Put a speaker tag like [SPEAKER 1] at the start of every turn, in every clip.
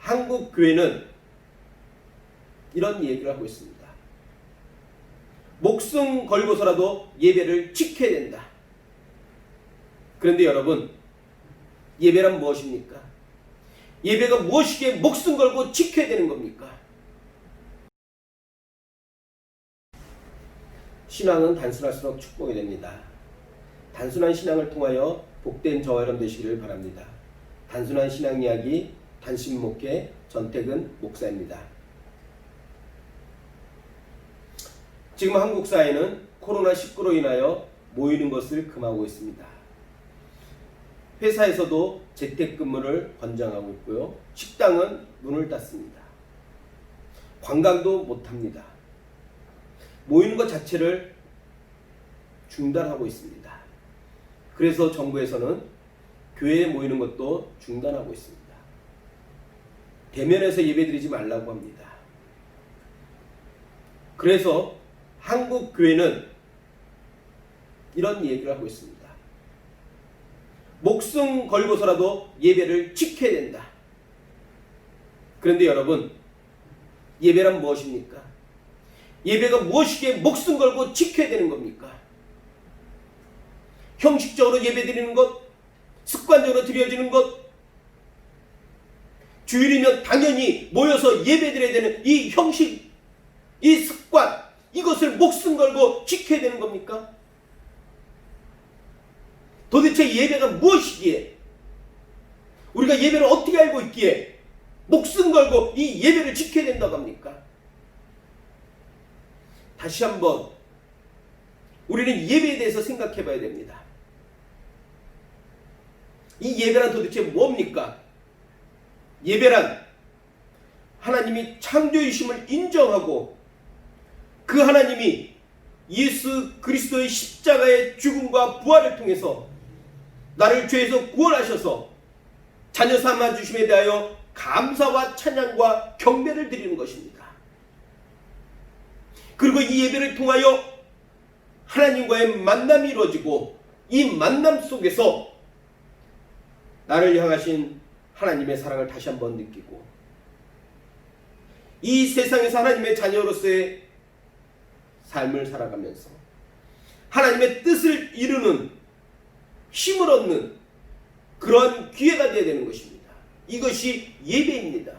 [SPEAKER 1] 한국 교회는 이런 얘기를 하고 있습니다. 목숨 걸고서라도 예배를 지켜야 된다. 그런데 여러분, 예배란 무엇입니까? 예배가 무엇이기에 목숨 걸고 지켜야 되는 겁니까? 신앙은 단순할수록 축복이 됩니다. 단순한 신앙을 통하여 복된 저와 여러분 되시기를 바랍니다. 단순한 신앙 이야기, 단신 목회, 전택은 목사입니다. 지금 한국 사회는 코로나19로 인하여 모이는 것을 금하고 있습니다. 회사에서도 재택근무를 권장하고 있고요. 식당은 문을 닫습니다. 관광도 못합니다. 모이는 것 자체를 중단하고 있습니다. 그래서 정부에서는 교회에 모이는 것도 중단하고 있습니다. 대면에서 예배드리지 말라고 합니다. 그래서 한국 교회는 이런 얘기를 하고 있습니다. 목숨 걸고서라도 예배를 지켜야 된다. 그런데 여러분, 예배란 무엇입니까? 예배가 무엇이기에 목숨 걸고 지켜야 되는 겁니까? 형식적으로 예배드리는 것, 습관적으로 드려지는 것, 주일이면 당연히 모여서 예배드려야 되는 이 형식, 이 습관, 이것을 목숨 걸고 지켜야 되는 겁니까? 도대체 예배가 무엇이기에, 우리가 예배를 어떻게 알고 있기에 목숨 걸고 이 예배를 지켜야 된다고 합니까? 다시 한번 우리는 예배에 대해서 생각해 봐야 됩니다. 이 예배란 도대체 뭡니까? 예배란 하나님이 창조이심을 인정하고 그 하나님이 예수 그리스도의 십자가의 죽음과 부활을 통해서 나를 죄에서 구원하셔서 자녀 삼아 주심에 대하여 감사와 찬양과 경배를 드리는 것입니다. 그리고 이 예배를 통하여 하나님과의 만남이 이루어지고 이 만남 속에서 나를 향하신 하나님의 사랑을 다시 한번 느끼고 이 세상에서 하나님의 자녀로서의 삶을 살아가면서 하나님의 뜻을 이루는 힘을 얻는 그러한 기회가 되어야 되는 것입니다. 이것이 예배입니다.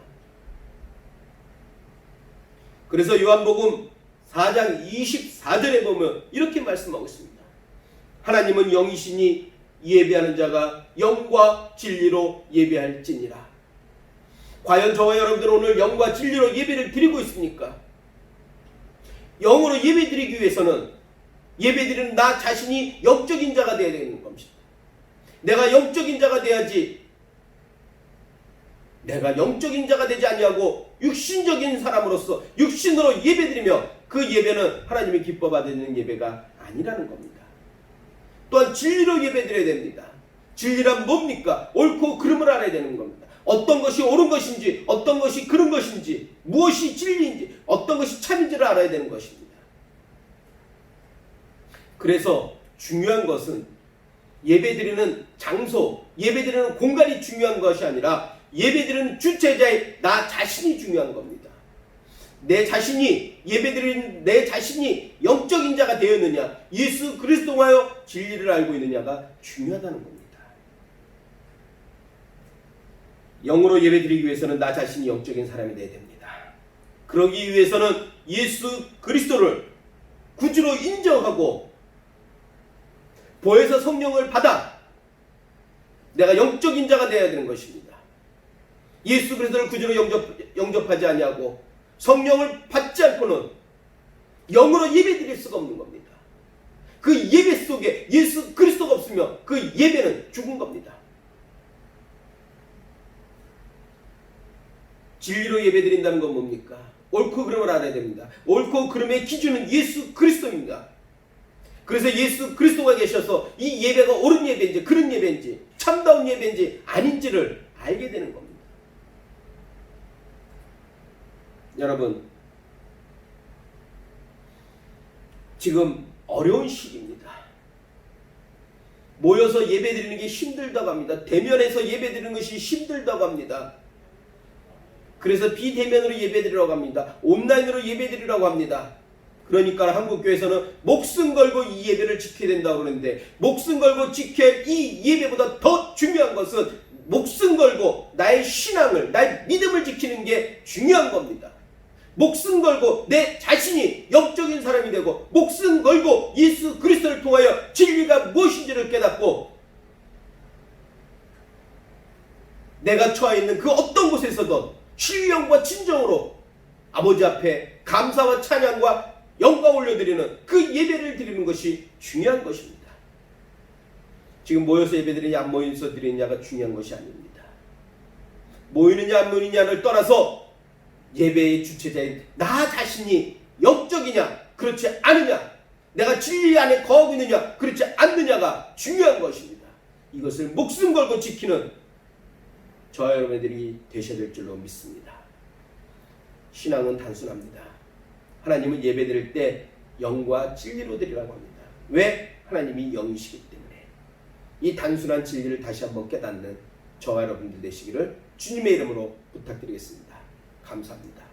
[SPEAKER 1] 그래서 요한복음 4장 24절에 보면 이렇게 말씀하고 있습니다. 하나님은 영이시니 예배하는 자가 영과 진리로 예배할지니라. 과연 저와 여러분들은 오늘 영과 진리로 예배를 드리고 있습니까? 영으로 예배드리기 위해서는 예배드리는 나 자신이 영적인 자가 되어야 되는 겁니다. 내가 영적인 자가 돼야지, 내가 영적인 자가 되지 아니하고 육신적인 사람으로서 육신으로 예배드리며 그 예배는 하나님이 기뻐 받는 예배가 아니라는 겁니다. 또한 진리로 예배드려야 됩니다. 진리란 뭡니까? 옳고 그름을 알아야 되는 겁니다. 어떤 것이 옳은 것인지, 어떤 것이 그른 것인지, 무엇이 진리인지, 어떤 것이 참인지를 알아야 되는 것입니다. 그래서 중요한 것은 예배드리는 장소, 예배드리는 공간이 중요한 것이 아니라 예배드리는 주체자의 나 자신이 중요한 겁니다. 내 자신이 예배드리는 내 자신이 영적인 자가 되었느냐, 예수 그리스도와여 진리를 알고 있느냐가 중요하다는 겁니다. 영으로 예배드리기 위해서는 나 자신이 영적인 사람이 되어야 됩니다. 그러기 위해서는 예수 그리스도를 구주로 인정하고 보혜사 성령을 받아 내가 영적인 자가 되어야 되는 것입니다. 예수 그리스도를 구주로 영접하지 아니하고 성령을 받지 않고는 영으로 예배드릴 수가 없는 겁니다. 그 예배 속에 예수 그리스도가 없으면 그 예배는 죽은 겁니다. 진리로 예배드린다는 건 뭡니까? 옳고 그름을 알아야 됩니다. 옳고 그름의 기준은 예수 그리스도입니다. 그래서 예수 그리스도가 계셔서 이 예배가 옳은 예배인지 그런 예배인지 참다운 예배인지 아닌지를 알게 되는 겁니다. 여러분, 지금 어려운 시기입니다. 모여서 예배드리는 게 힘들다고 합니다. 대면에서 예배드리는 것이 힘들다고 합니다. 그래서 비대면으로 예배드리라고 합니다. 온라인으로 예배드리라고 합니다. 그러니까 한국교회에서는 목숨 걸고 이 예배를 지켜야 된다고 그러는데, 목숨 걸고 지켜야 이 예배보다 더 중요한 것은 목숨 걸고 나의 신앙을, 나의 믿음을 지키는 게 중요한 겁니다. 목숨 걸고 내 자신이 영적인 사람이 되고, 목숨 걸고 예수 그리스도를 통하여 진리가 무엇인지를 깨닫고, 내가 처해 있는 그 어떤 곳에서도 신령과 진정으로 아버지 앞에 감사와 찬양과 영광 올려드리는 그 예배를 드리는 것이 중요한 것입니다. 지금 모여서 예배드리냐 안 모여서 드리느냐가 중요한 것이 아닙니다. 모이느냐 안 모이느냐를 떠나서 예배의 주체자인 나 자신이 영적이냐 그렇지 않느냐, 내가 진리 안에 거하고 있느냐 그렇지 않느냐가 중요한 것입니다. 이것을 목숨 걸고 지키는 저와 여러분들이 되셔야 될 줄로 믿습니다. 신앙은 단순합니다. 하나님은 예배드릴 때 영과 진리로 드리라고 합니다. 왜? 하나님이 영이시기 때문에. 이 단순한 진리를 다시 한번 깨닫는 저와 여러분들 되시기를 주님의 이름으로 부탁드리겠습니다. 감사합니다.